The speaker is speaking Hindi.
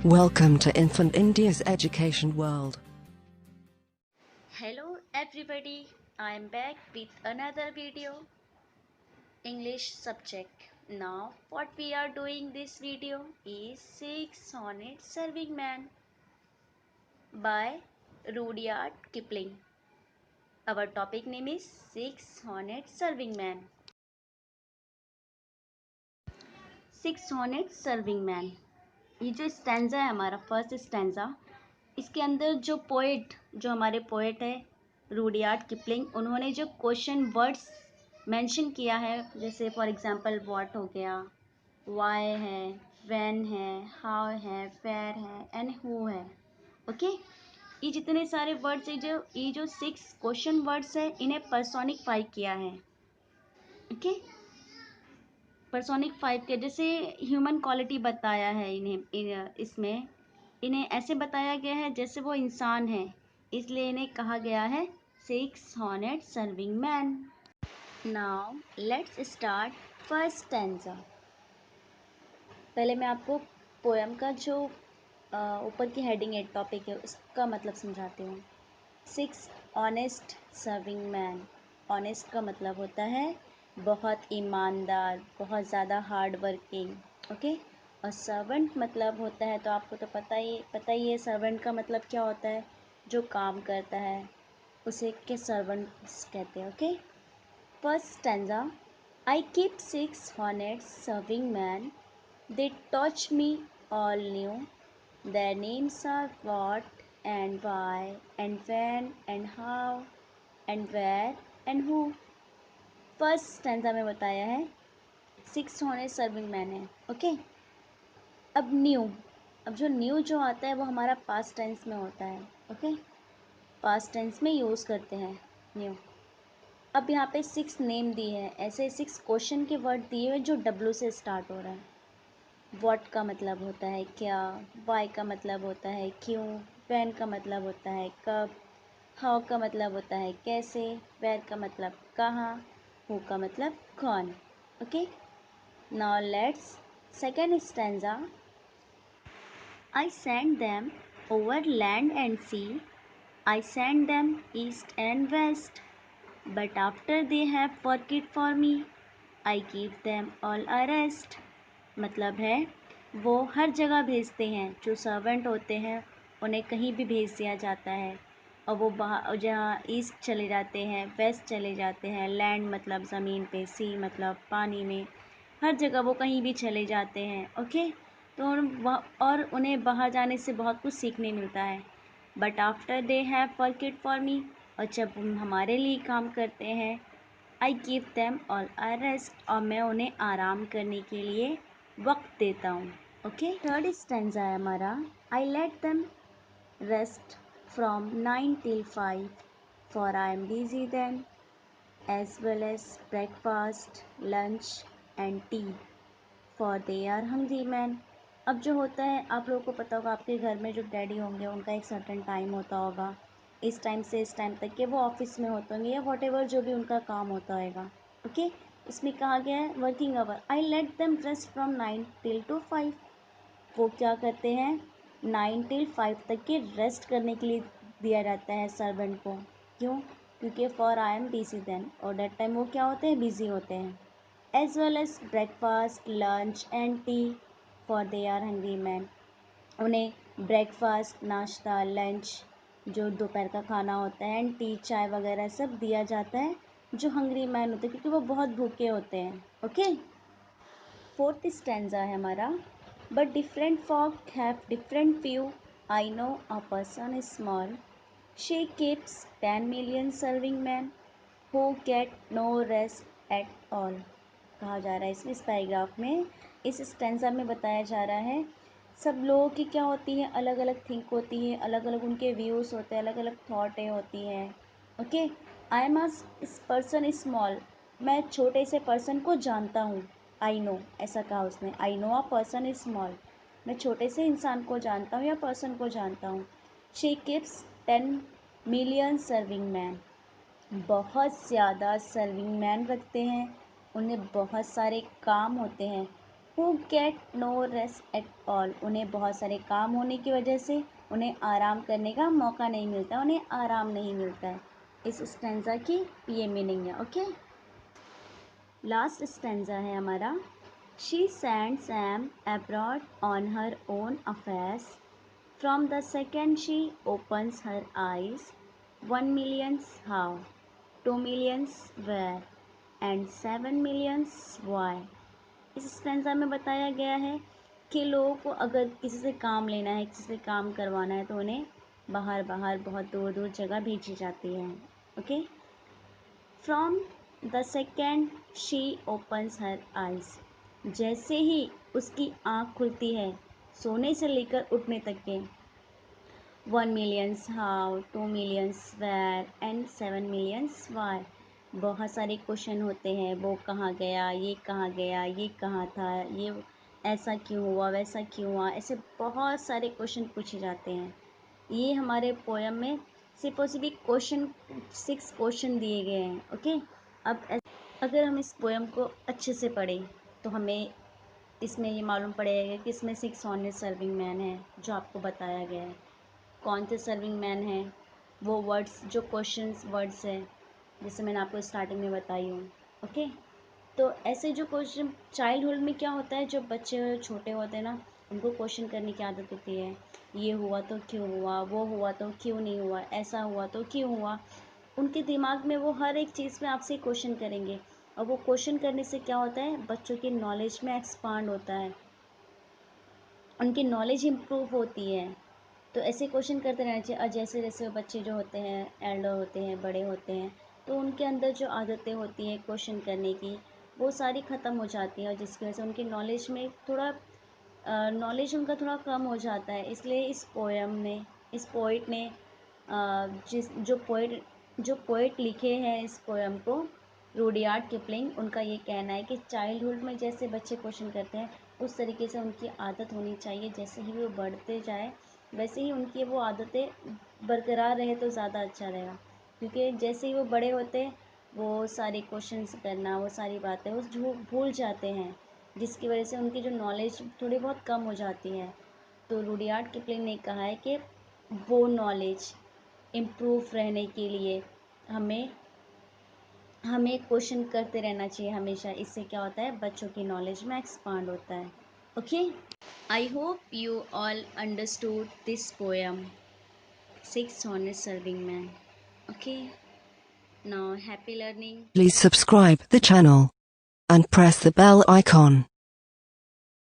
Welcome to Infant India's education world. Hello everybody, I am back with another video, English subject. Now what we are doing this video is 6 Sonnet Serving Man by Rudyard Kipling. Our topic name is 6 Sonnet Serving Man. 6 Sonnet Serving Man. ये जो स्टैंजा है हमारा फर्स्ट स्टैंजा, इसके अंदर जो हमारे पोएट है रूडियार्ड किपलिंग, उन्होंने जो क्वेश्चन वर्ड्स मेंशन किया है, जैसे फॉर एग्जांपल व्हाट हो गया, वाई है, व्हेन है, हाउ है, वेयर है एंड हु है। ओके, ये जितने सारे वर्ड्स ये जो 6 क्वेश्चन वर्ड्स है, इन्हें पर्सोनिफाई किया है। ओके, पर्सोनिफाई के जैसे ह्यूमन क्वालिटी बताया है इसमें इन्हें ऐसे बताया गया है जैसे वो इंसान है, इसलिए इन्हें कहा गया है 6 sonnet serving man. Now let's start first stanza. पहले मैं आपको पोएम का जो ऊपर की हेडिंग है, टॉपिक है, उसका मतलब समझाती हूँ। 6 ऑनेस्ट सर्विंग मैन। ऑनेस्ट का मतलब होता है बहुत ईमानदार, बहुत ज़्यादा हार्ड वर्किंग। ओके, और सर्वेंट मतलब होता है, तो आपको तो पता ही है सर्वेंट का मतलब क्या होता है, जो काम करता है उसे के सर्वेंट्स कहते हैं। Okay, first stanza. I keep 6 हॉनेट्स serving men, they touch me all new, their names are what and why and when and how and where and who। First stanza में बताया है 6 होने सर्विंग मैन है। ओके, अब जो न्यू जो आता है वो हमारा पास्ट टेंस में होता है। ओके, पास्ट टेंस में यूज़ करते हैं न्यू। अब यहाँ पे 6 नेम दिए हैं, ऐसे 6 क्वेश्चन के वर्ड दिए हुए जो डब्ल्यू से स्टार्ट हो रहा है। व्हाट का मतलब होता है क्या, वाई का मतलब होता है क्यों, व्हेन का मतलब होता है कब, हाउ का मतलब होता है कैसे, वेयर का मतलब कहाँ, हु का मतलब कौन। Okay, now let's second stanza. I send them over land and sea, I send them east and west, but after they have forget for me, I give them all a rest. मतलब है वो हर जगह भेजते हैं, जो सर्वेंट होते हैं उन्हें कहीं भी भेज दिया जाता है, और वो बाहर जहाँ ईस्ट चले जाते हैं, वेस्ट चले जाते हैं, लैंड मतलब ज़मीन पे, सी मतलब पानी में, हर जगह वो कहीं भी चले जाते हैं। ओके, तो और उन्हें बाहर जाने से बहुत कुछ सीखने मिलता है। But after they have forget for मी, और जब वो हमारे लिए काम करते हैं, आई give them all a rest, और मैं उन्हें आराम करने के लिए वक्त देता हूँ। ओके, थर्ड स्टैंजा है हमारा। I let them rest from 9 till 5, for I am busy then, as well as breakfast, lunch and tea, for they are hungry man. अब जो होता है, आप लोगों को पता होगा, आपके घर में जो डैडी होंगे उनका एक सर्टेन टाइम होता होगा, इस टाइम से इस टाइम तक के वो ऑफिस में होते होंगे, या वॉट एवर जो भी उनका काम होता होगा। ओके, इसमें कहा गया है working hour. I let them rest from 9 till to 5। वो क्या करते हैं, 9 till 5 तक के रेस्ट करने के लिए दिया जाता है सर्वेंट को। क्यों? क्योंकि for I am busy then, और डेट टाइम वो क्या होते हैं, बिजी होते हैं। As well as breakfast, lunch and tea, for they are hungry man. उन्हें ब्रेकफास्ट, नाश्ता, लंच जो दोपहर का खाना होता है, एंड टी, चाय वगैरह सब दिया जाता है जो हंग्री मैन होते हैं, क्योंकि वो बहुत भूखे होते हैं। ओके, फोर्थ स्टैंजा है हमारा। But different folk have different view, I know a person is small, she keeps 10 million serving man who get no rest at all. कहा जा रहा है इस पैराग्राफ में, इस स्टैंजा में बताया जा रहा है सब लोगों की क्या होती है, अलग अलग थिंक होती है, अलग अलग उनके व्यूज़ होते हैं, अलग अलग थॉटें होती हैं। ओके, आई एम इस पर्सन स्मॉल, मैं छोटे से पर्सन को जानता हूँ। आई नो, ऐसा कहा उसने, आई know a person is small, मैं छोटे से इंसान को जानता हूँ या पर्सन को जानता हूँ। She keeps 10 million serving man, बहुत ज़्यादा सर्विंग मैन रखते हैं, उन्हें बहुत सारे काम होते हैं। who get no rest at all, उन्हें बहुत सारे काम होने की वजह से उन्हें आराम करने का मौका नहीं मिलता, उन्हें आराम नहीं मिलता है। इस स्टैंजा की ये मीनिंग है। ओके, लास्ट स्टैंजा है हमारा। She sent Sam abroad on her own affairs. From the second she opens her eyes, 1 millions how, 2 millions where, and 7 millions why. इस स्टैंजा में बताया गया है कि लोगों को अगर किसी से काम लेना है, किसी से काम करवाना है, तो उन्हें बाहर बाहर बहुत दूर दूर जगह भेजी जाती है। Okay, from the second she opens her eyes, जैसे ही उसकी आँख खुलती है, सोने से लेकर उठने तक के 1 millions how, 2 millions where and 7 millions why, बहुत सारे क्वेश्चन होते हैं। वो कहाँ गया, ये कहाँ गया, ये कहाँ था, ये ऐसा क्यों हुआ, वैसा क्यों हुआ, ऐसे बहुत सारे क्वेश्चन पूछे जाते हैं। ये हमारे पोएम में सिर्फ और सिर्फ क्वेश्चन 6 क्वेश्चन दिए गए हैं। ओके, अब अगर हम इस पोएम को अच्छे से पढ़ें तो हमें इसमें ये मालूम पड़ेगा कि इसमें 6 ऑनेस्ट सर्विंग मैन है जो आपको बताया गया है। कौन से सर्विंग मैन हैं, वो वर्ड्स जो क्वेश्चंस वर्ड्स हैं जैसे मैंने आपको स्टार्टिंग में बताई हूँ। ओके, तो ऐसे जो क्वेश्चन चाइल्डहुड में क्या होता है, जो बच्चे छोटे होते हैं ना, उनको क्वेश्चन करने की आदत होती है। ये हुआ तो क्यों हुआ, वो हुआ तो क्यों नहीं हुआ, ऐसा हुआ तो क्यों हुआ। उनके दिमाग में वो हर एक चीज़ में आपसे क्वेश्चन करेंगे, और वो क्वेश्चन करने से क्या होता है, बच्चों की नॉलेज में एक्सपांड होता है, उनकी नॉलेज इम्प्रूव होती है। तो ऐसे क्वेश्चन करते रहना चाहिए। और जैसे जैसे बच्चे जो होते हैं, एल्डर होते हैं, बड़े होते हैं, तो उनके अंदर जो आदतें होती हैं क्वेश्चन करने की, वो सारी ख़त्म हो जाती हैं, और जिसकी वजह से उनकी नॉलेज में थोड़ा नॉलेज उनका थोड़ा कम हो जाता है। इसलिए इस पोएम ने, इस पोइट ने जिस जो पोइट लिखे हैं इस पोएम को, रूडयार्ड किपलिंग, उनका ये कहना है कि चाइल्डहुड में जैसे बच्चे क्वेश्चन करते हैं उस तरीके से उनकी आदत होनी चाहिए। जैसे ही वो बढ़ते जाए वैसे ही उनकी वो आदतें बरकरार रहे तो ज़्यादा अच्छा रहेगा, क्योंकि जैसे ही वो बड़े होते हैं वो सारे क्वेश्चंस करना, वो सारी बातें वो भूल जाते हैं, जिसकी वजह से उनकी जो नॉलेज थोड़ी बहुत कम हो जाती है। तो रूडयार्ड किपलिंग ने कहा है कि वो नॉलेज इम्प्रूव रहने के लिए हमें हमें क्वेश्चन करते रहना चाहिए हमेशा। इससे क्या होता है, बच्चों की नॉलेज में एक्सपांड होता है। Okay, I hope you all understood this poem 6 honest serving men. Okay, now happy learning. Please subscribe the channel and press the bell icon.